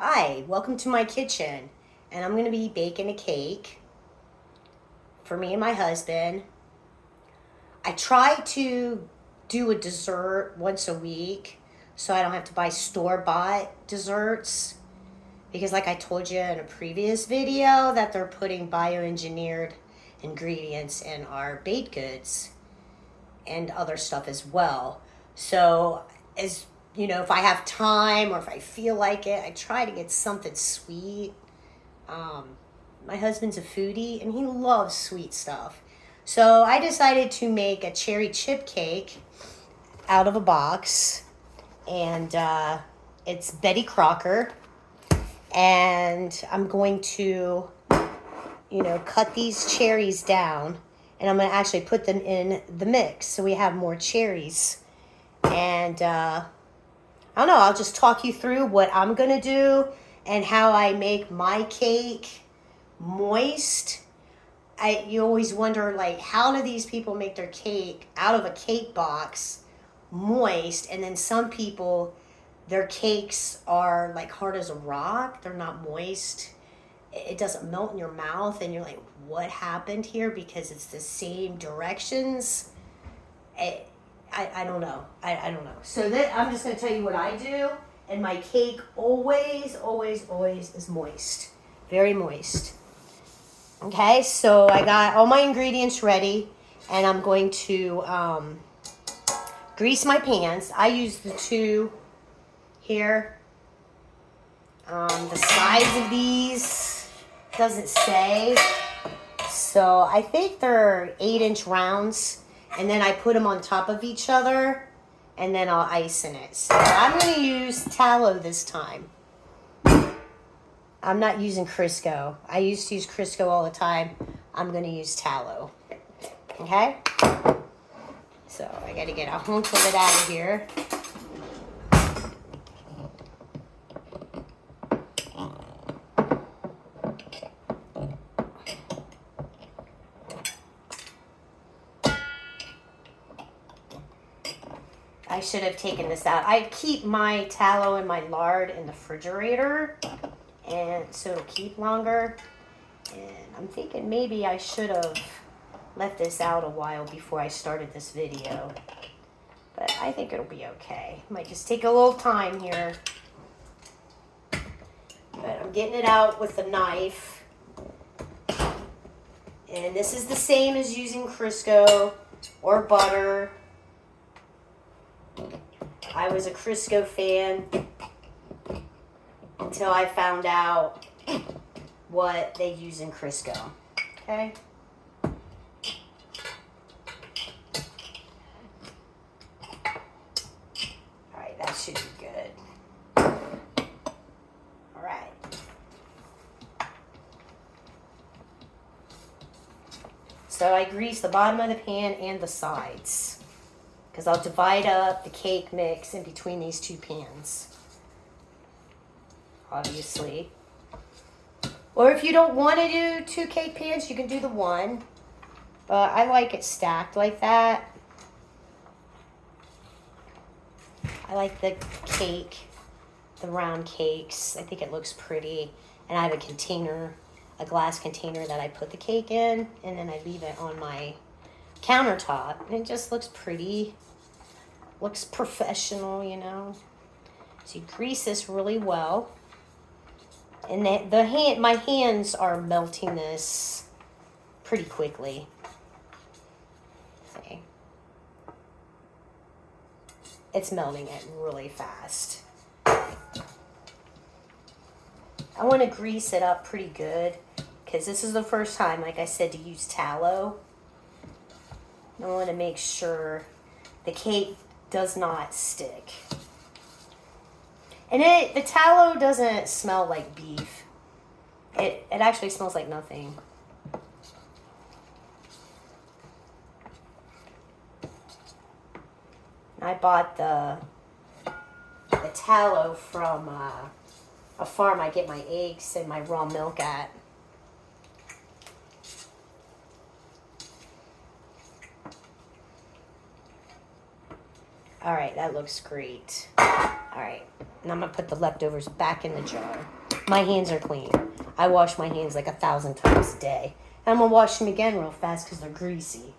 Hi, welcome to my kitchen. And I'm going to be baking a cake for me and my husband. I try to do a dessert once a week so I don't have to buy store-bought desserts, because like I told you in a previous video that they're putting bioengineered ingredients in our baked goods and other stuff as well. So as you know, if I have time or if I feel like it, I try to get something sweet. My husband's a foodie and he loves sweet stuff. So I decided to make a cherry chip cake out of a box. And it's Betty Crocker. And I'm going to, cut these cherries down. And I'm going to actually put them in the mix so we have more cherries. And I don't know, I'll just talk you through what I'm going to do and how I make my cake moist. You always wonder, like, how do these people make their cake out of a cake box moist? And then some people, their cakes are like hard as a rock. They're not moist. It doesn't melt in your mouth. And you're like, what happened here? Because it's the same directions. I don't know. I don't know. So I'm just going to tell you what I do. And my cake always, always, always is moist. Very moist. Okay, so I got all my ingredients ready. And I'm going to grease my pans. I use the two here. The size of these doesn't say. So I think they're 8-inch rounds. And then I put them on top of each other, and then I'll ice in it. So I'm going to use tallow this time. I'm not using Crisco. I used to use Crisco all the time. I'm going to use tallow. Okay? So I got to get a hunk of it out of here. I should have taken this out. I keep my tallow and my lard in the refrigerator, and so it'll keep longer. And I'm thinking maybe I should have left this out a while before I started this video. But I think it'll be okay. Might just take a little time here. But I'm getting it out with a knife. And this is the same as using Crisco or butter. I was a Crisco fan until I found out what they use in Crisco. Okay? Alright, that should be good. Alright. So I grease the bottom of the pan and the sides, because I'll divide up the cake mix in between these two pans, obviously. Or if you don't want to do 2 cake pans, you can do the one. But I like it stacked like that. I like the cake, the round cakes. I think it looks pretty. And I have a container, a glass container that I put the cake in, and then I leave it on my countertop. And it just looks pretty. Looks professional, you know. So you grease this really well. And my hands are melting this pretty quickly. See? It's melting it really fast. I want to grease it up pretty good, because this is the first time, like I said, to use tallow. I want to make sure the cake does not stick. And the tallow doesn't smell like beef. It actually smells like nothing. I bought the tallow from a farm I get my eggs and my raw milk at. All right, that looks great. All right, And I'm going to put the leftovers back in the jar. My hands are clean. I wash my hands like 1,000 times a day. And I'm going to wash them again real fast because they're greasy.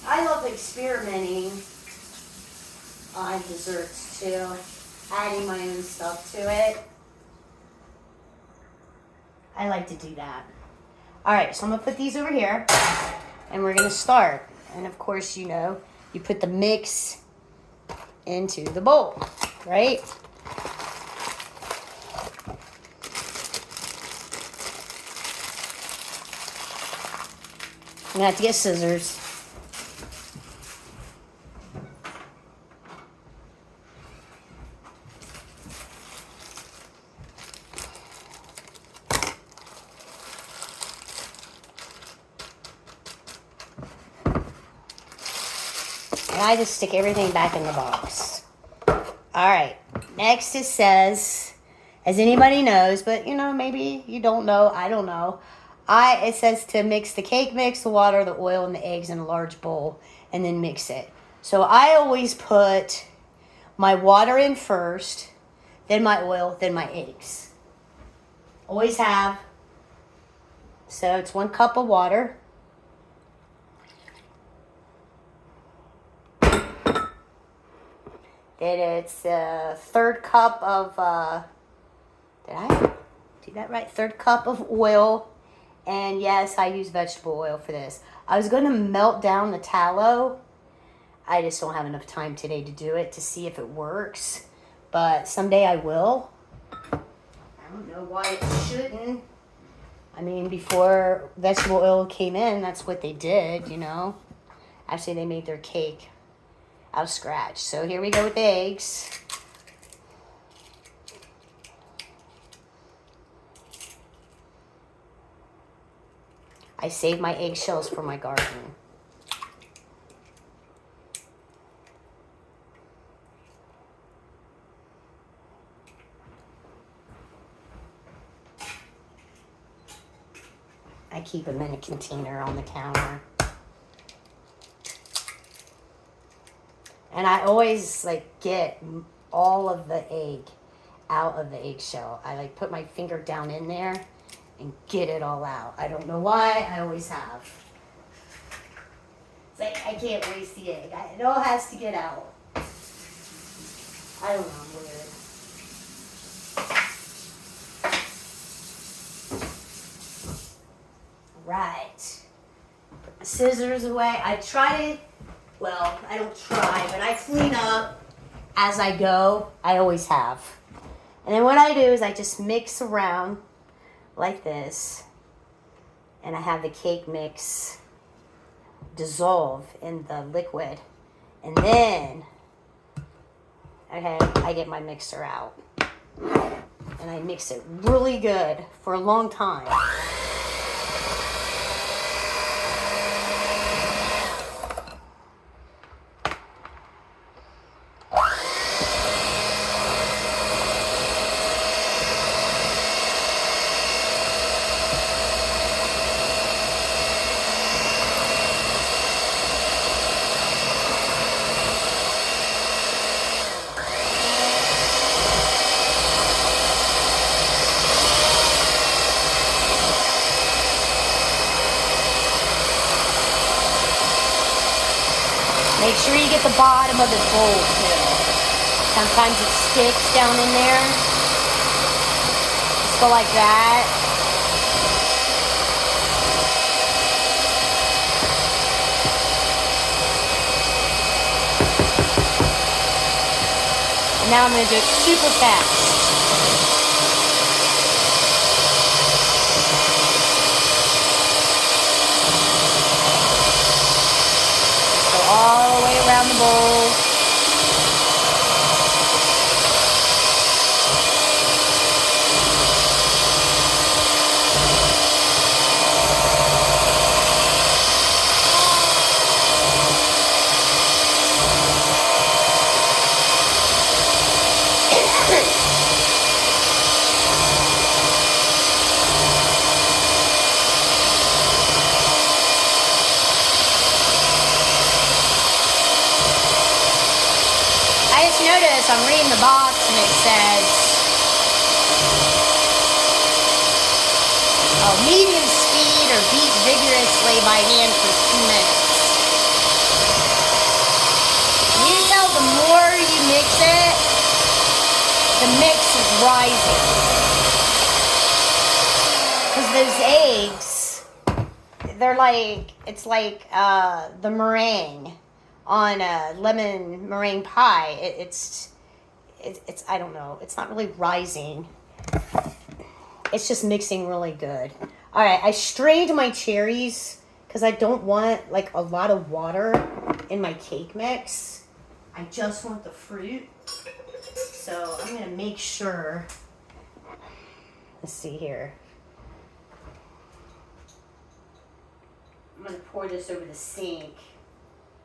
I love experimenting on desserts too. Adding my own stuff to it. I like to do that. Alright, so I'm going to put these over here. And we're going to start. And of course, you know, you put the mix into the bowl, right? I'm going to have to get scissors. And I just stick everything back in the box. Alright, next it says, as anybody knows, but you know, maybe you don't know, I don't know. It says to mix the cake mix, the water, the oil, and the eggs in a large bowl, and then mix it. So I always put my water in first, then my oil, then my eggs. Always have. So it's 1 cup of water. Then it's a 1/3 cup of, did I do that right? 1/3 cup of oil. And yes, I use vegetable oil for this. I was going to melt down the tallow. I just don't have enough time today to do it to see if it works. But someday I will. I don't know why it shouldn't. I mean, before vegetable oil came in, that's what they did, you know. Actually, they made their cake out of scratch. So here we go with the eggs. I save my eggshells for my garden. I keep them in a container on the counter. And I always like get all of the egg out of the eggshell. I like put my finger down in there and get it all out. I don't know why, I always have. It's like I can't waste the egg. It all has to get out. I don't know, I'm weird. Right. Put my scissors away. I try to, well, I don't try, but I clean up as I go. I always have. And then what I do is I just mix around like this. And I have the cake mix dissolve in the liquid. And then, okay, I get my mixer out. And I mix it really good for a long time. Make sure you get the bottom of the bowl too. Sometimes it sticks down in there. Just go like that. And now I'm going to do it super fast. All the way around the bowl. this, I'm reading the box and it says, medium speed or beat vigorously by hand for 2 minutes. You can tell the more you mix it, the mix is rising. Because those eggs, they're like, it's like the meringue on a lemon meringue pie. It's I don't know, it's not really rising. It's just mixing really good. All right, I strained my cherries because I don't want like a lot of water in my cake mix. I just want the fruit. So I'm gonna make sure, let's see here. I'm gonna pour this over the sink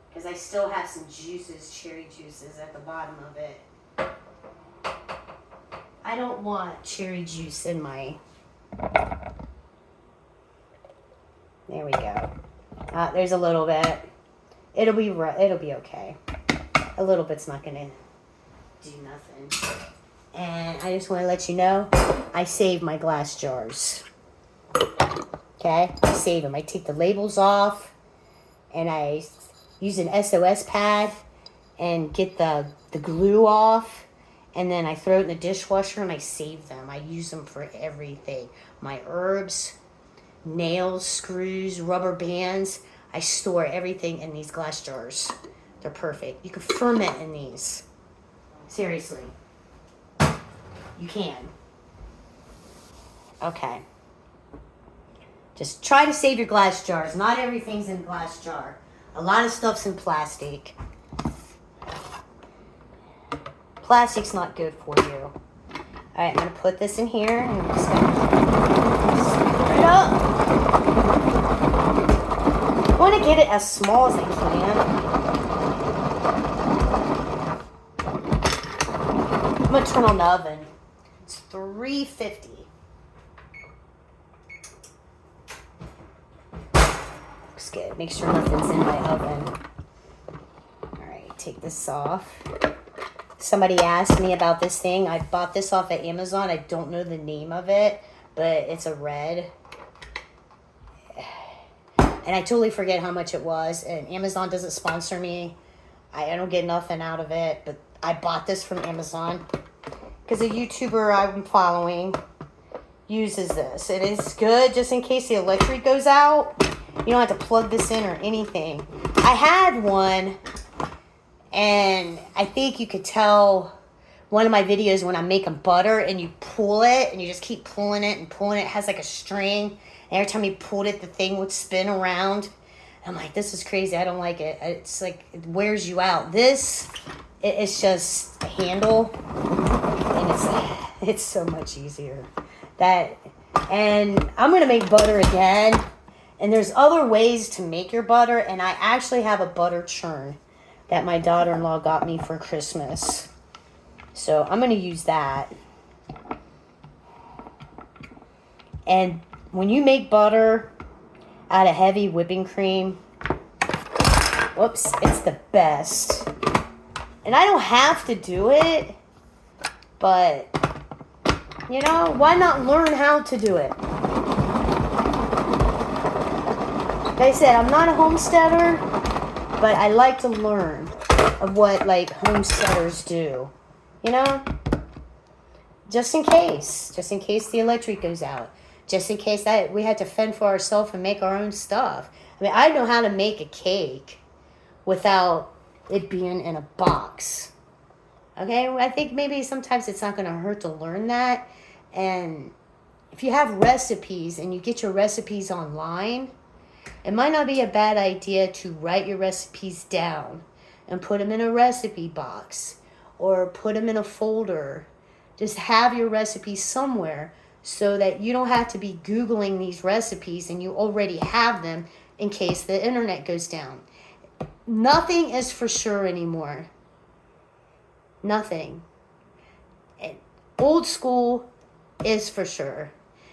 because I still have some juices, cherry juices at the bottom of it. I don't want cherry juice in my... There we go. There's a little bit. It'll be okay. A little bit's not gonna do nothing. And I just want to let you know, I save my glass jars. Okay, I save them. I take the labels off, and I use an SOS pad and get the glue off, and then I throw it in the dishwasher and I save them. I use them for everything. My herbs, nails, screws, rubber bands. I store everything in these glass jars. They're perfect. You can ferment in these. Seriously. You can. Okay. Just try to save your glass jars. Not everything's in a glass jar. A lot of stuff's in plastic. Plastic's not good for you. All right, I'm gonna put this in here and I'm just gonna scoop it up. I want to get it as small as I can. I'm gonna turn on the oven. It's 350. Looks good. Make sure nothing's in my oven. All right, take this off. Somebody asked me about this thing. I bought this off at Amazon. I don't know the name of it, but it's a red. And I totally forget how much it was. And Amazon doesn't sponsor me. I don't get nothing out of it. But I bought this from Amazon because a YouTuber I'm following uses this. It is good just in case the electric goes out. You don't have to plug this in or anything. I had one. And I think you could tell one of my videos when I'm making butter and you pull it and you just keep pulling it and pulling it. It has like a string. And every time you pulled it, the thing would spin around. I'm like, this is crazy. I don't like it. It's like, it wears you out. This, it's just a handle. And it's so much easier. And I'm going to make butter again. And there's other ways to make your butter. And I actually have a butter churn that my daughter-in-law got me for Christmas. So I'm going to use that. And when you make butter out of heavy whipping cream, whoops, it's the best. And I don't have to do it, but, you know, why not learn how to do it? Like I said, I'm not a homesteader, but I like to learn of what, like, homesteaders do. You know? Just in case the electric goes out. Just in case that we had to fend for ourselves and make our own stuff. I mean, I know how to make a cake without it being in a box. Okay? I think maybe sometimes it's not going to hurt to learn that. And if you have recipes and you get your recipes online, it might not be a bad idea to write your recipes down and put them in a recipe box or put them in a folder. Just have your recipes somewhere so that you don't have to be Googling these recipes and you already have them in case the internet goes down. Nothing is for sure anymore. Nothing. And old school is for sure.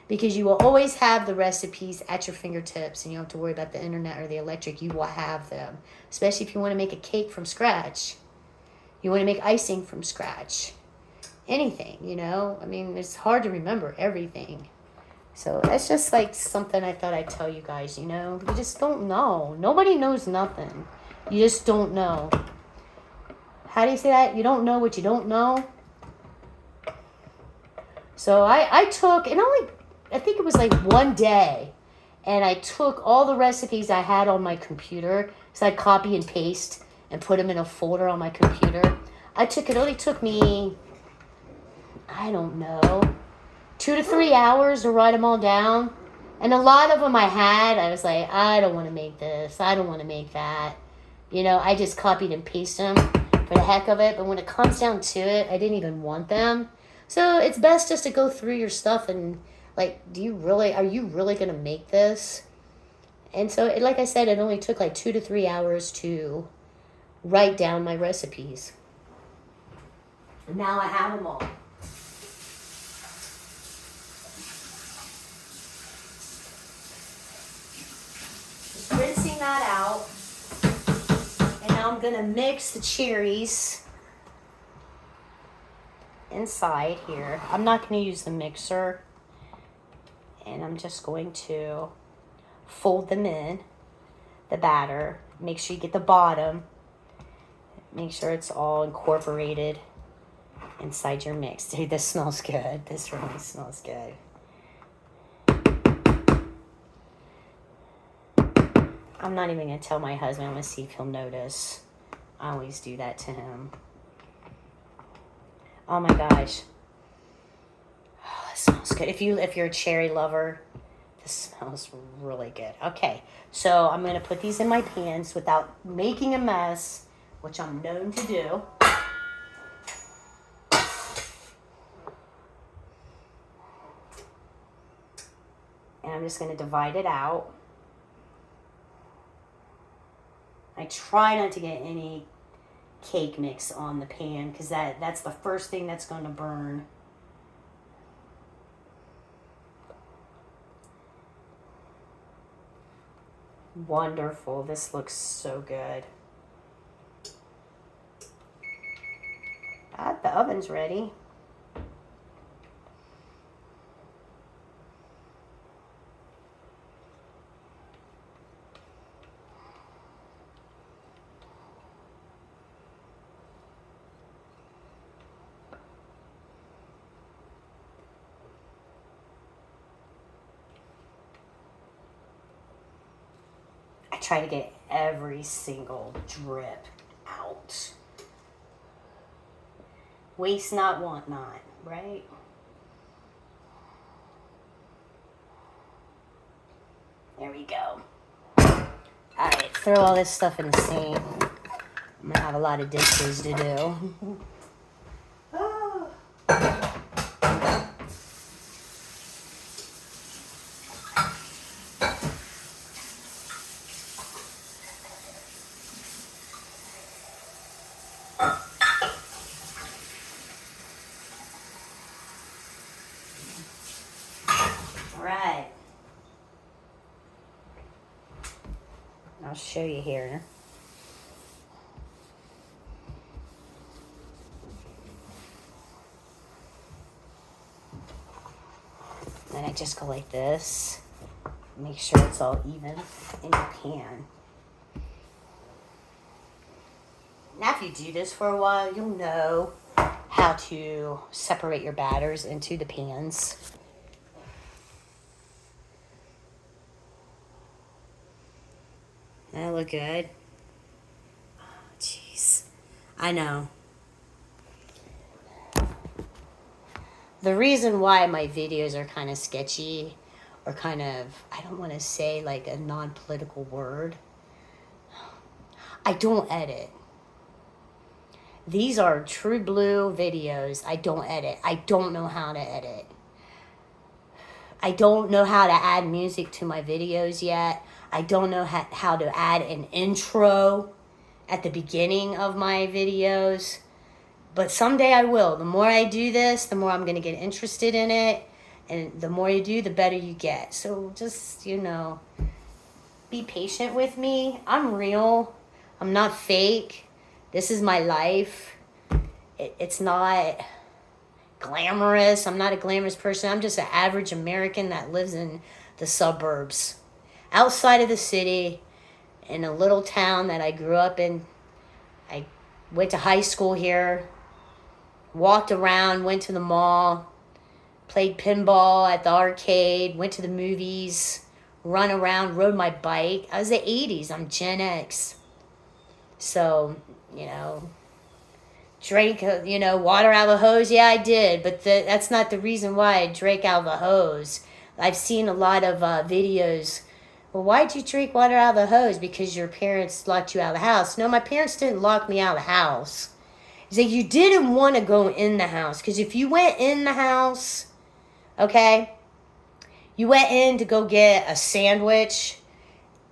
Because you will always have the recipes at your fingertips and you don't have to worry about the internet or the electric. You will have them. Especially if you want to make a cake from scratch. You want to make icing from scratch. Anything, you know? I mean, it's hard to remember everything. So that's just like something I thought I'd tell you guys, you know? You just don't know. Nobody knows nothing. You just don't know. How do you say that? You don't know what you don't know. So I took, and only, I think it was like one day, and I took all the recipes I had on my computer, so I copy and paste and put them in a folder on my computer. It only took me, I don't know, 2 to 3 hours to write them all down. And a lot of them I was like, I don't want to make this. I don't want to make that. You know, I just copied and pasted them for the heck of it. But when it comes down to it, I didn't even want them. So it's best just to go through your stuff and like, are you really going to make this? And so, like I said, it only took like 2 to 3 hours to write down my recipes. And now I have them all. Just rinsing that out. And now I'm going to mix the cherries inside here. I'm not going to use the mixer. And I'm just going to fold them in the batter. Make sure you get the bottom. Make sure it's all incorporated inside your mix. Dude, this smells good. This really smells good. I'm not even going to tell my husband. I'm going to see if he'll notice. I always do that to him. Oh my gosh. Oh, it smells good. If you're a cherry lover, this smells really good. Okay, so I'm going to put these in my pans without making a mess, which I'm known to do. And I'm just going to divide it out. I try not to get any cake mix on the pan because that's the first thing that's going to burn. Wonderful. This looks so good. The oven's ready. I try to get every single drip out. Waste not, want not, right? There we go. Alright, throw all this stuff in the sink. I'm gonna have a lot of dishes to do. Oh. Alright. I'll show you here. Then I just go like this. Make sure it's all even in your pan. Now if you do this for a while, you'll know how to separate your batters into the pans. That look good? Oh, jeez. I know. The reason why my videos are kind of sketchy or kind of, I don't want to say like a non-political word. I don't edit. These are true blue videos. I don't edit. I don't know how to edit. I don't know how to add music to my videos yet. I don't know how to add an intro at the beginning of my videos. But someday I will. The more I do this, the more I'm going to get interested in it. And the more you do, the better you get. So just, be patient with me. I'm real. I'm not fake. This is my life. It's not glamorous. I'm not a glamorous person. I'm just an average American that lives in the suburbs, outside of the city, in a little town that I grew up in. I went to high school here, walked around, went to the mall, played pinball at the arcade, went to the movies, run around, rode my bike. I was the 80s. I'm Gen X. So, drank, water out of the hose. Yeah, I did. But that's not the reason why I drank out of the hose. I've seen a lot of videos. Well, why'd you drink water out of the hose? Because your parents locked you out of the house. No, my parents didn't lock me out of the house. It's like you didn't want to go in the house. Because if you went in the house, okay, you went in to go get a sandwich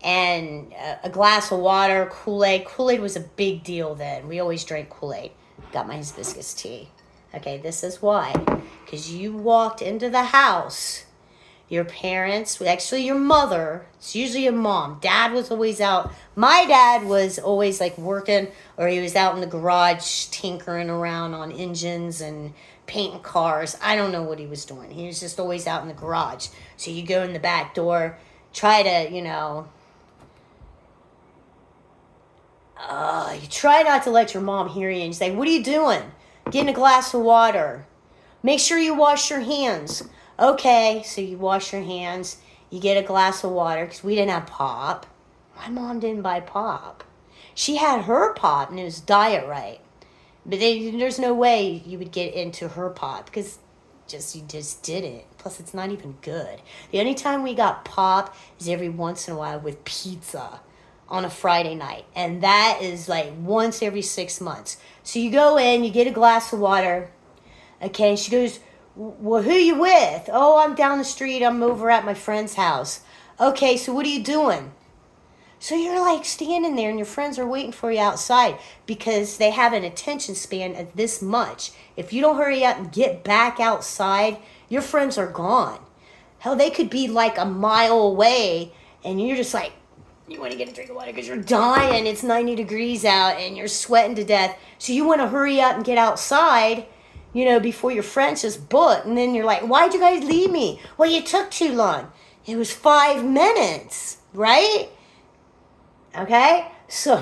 and a glass of water, Kool-Aid. Kool-Aid was a big deal then. We always drank Kool-Aid. Got my hibiscus tea. Okay, this is why. Because you walked into the house. Your parents, actually your mother, it's usually your mom. Dad was always out. My dad was always like working, or he was out in the garage tinkering around on engines and painting cars. I don't know what he was doing. He was just always out in the garage. So you go in the back door, try to, you try not to let your mom hear you. And you say, what are you doing? Getting a glass of water. Make sure you wash your hands. Okay, so you wash your hands. You get a glass of water because we didn't have pop. My mom didn't buy pop. She had her pop and it was Diet Right. But there's no way you would get into her pop because you just didn't. Plus, it's not even good. The only time we got pop is every once in a while with pizza on a Friday night. And that is like once every 6 months. So you go in, you get a glass of water. Okay, and she goes, well, who you with? Oh, I'm down the street. I'm over at my friend's house. Okay, so what are you doing? So you're like standing there and your friends are waiting for you outside because they have an attention span of this much. If you don't hurry up and get back outside, your friends are gone. Hell, they could be like a mile away and you're just like, you want to get a drink of water because you're dying. It's 90 degrees out and you're sweating to death. So you want to hurry up and get outside, before your friends just book. And then you're like, why'd you guys leave me? Well, you took too long. It was 5 minutes, right? Okay? So,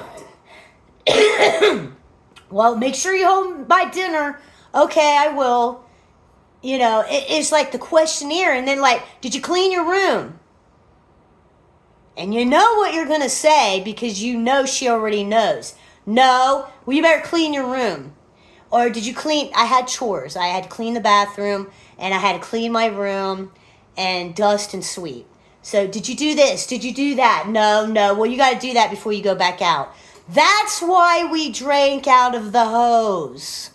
well, make sure you're home by dinner. Okay, I will. It's like the questionnaire. And then like, did you clean your room? And you know what you're going to say because she already knows. No, well, you better clean your room. Or did you clean? I had chores. I had to clean the bathroom and I had to clean my room and dust and sweep. So did you do this? Did you do that? No. Well, you got to do that before you go back out. That's why we drank out of the hose.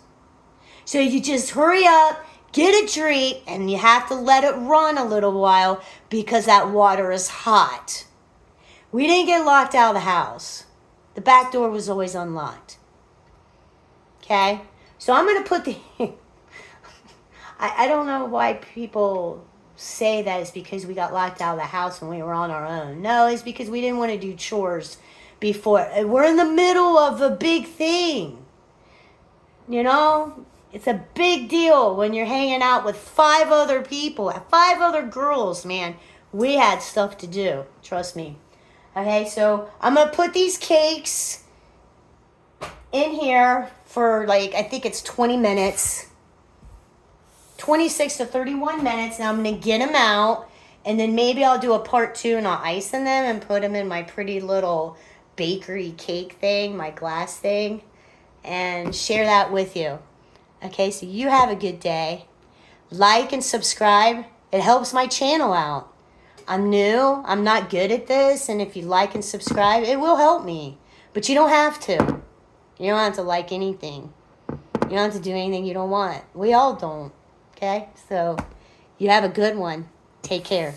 So you just hurry up, get a drink, and you have to let it run a little while because that water is hot. We didn't get locked out of the house. The back door was always unlocked. Okay? So I'm going to put the... I don't know why people say that it's because we got locked out of the house when we were on our own. No, it's because we didn't want to do chores before. We're in the middle of a big thing. It's a big deal when you're hanging out with 5 other people, 5 other girls, man. We had stuff to do. Trust me. Okay, so I'm going to put these cakes in here for I think it's 20 minutes. 26 to 31 minutes. Now I'm going to get them out. And then maybe I'll do a part 2 and I'll ice them and put them in my pretty little bakery cake thing, my glass thing. And share that with you. Okay, so you have a good day. Like and subscribe. It helps my channel out. I'm new. I'm not good at this. And if you like and subscribe, it will help me. But you don't have to. You don't have to like anything. You don't have to do anything you don't want. We all don't. Okay? So, you have a good one. Take care.